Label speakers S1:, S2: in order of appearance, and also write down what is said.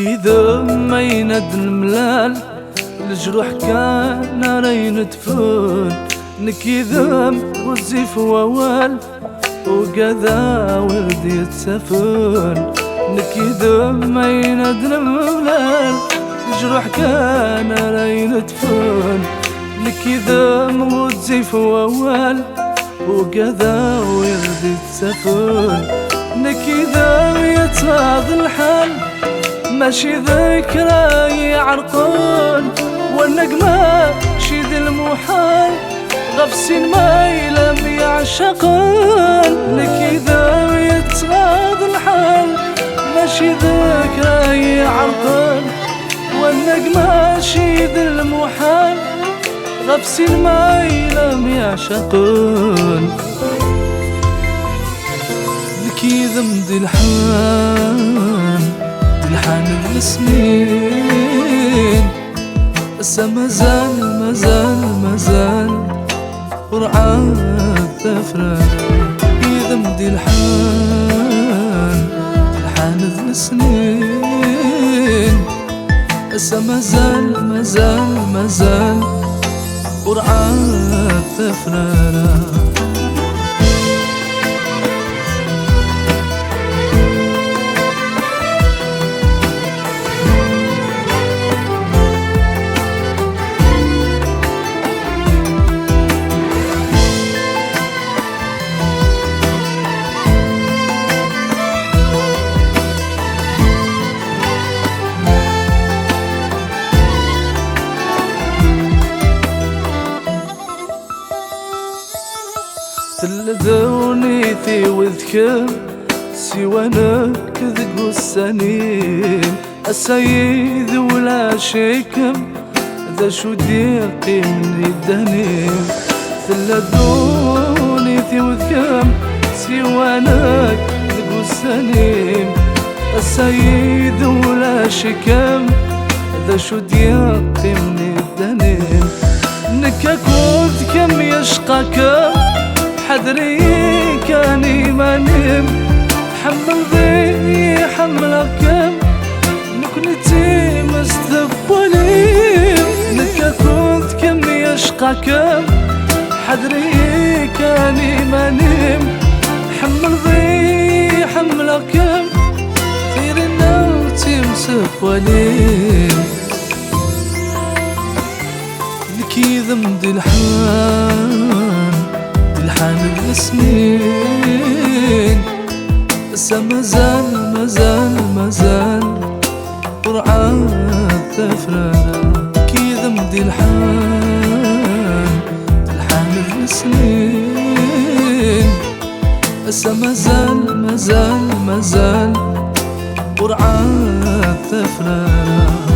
S1: كذا ما يند الملال الجروح كان رين تفون نكذا وزيف ووال وقذا ورد يتسفون نكذا ما يند الملال الجروح كان رين تفون نكذا وزيف ووال وقذا ورد يتسفون نكذا يتراض الحال ماشي ذكرى يعرقون والنقمة شي ذي المحال غفسين ما يلم يعشقون لكذا يتراض الحال ماشي ذكرى يعرقون والنقمة شي ذي المحال غفسين ما يلم يعشقون لكذا مدي الحان السنين هسه مازال ورعاة ثفرة إذا مدي الحان السنين هسه مازال ورعاة ثفرة تلذوني ثي وذكر سوانا كذق السنين السيد ولا شيكم ذا شو ديقي من الدنيم تلذوني ثي وذكر سوانا كذق السنين السيد ولا شيكم ذا شو ديقي من الدنيم نكا كنت كم يشقاك حذري كاني ما نم حمل ضيقي حملك كم نكنتي مستقبلي نكا كنت كم يشقى كم حذري كاني ما نم حمل ضيقي حملك كم خير النوتي مستقبلي لكذا مدي الحان السنين هسه مازال ورعاة ثفرة كذا مدي الحان السنين هسه مازال ورعاة ثفرة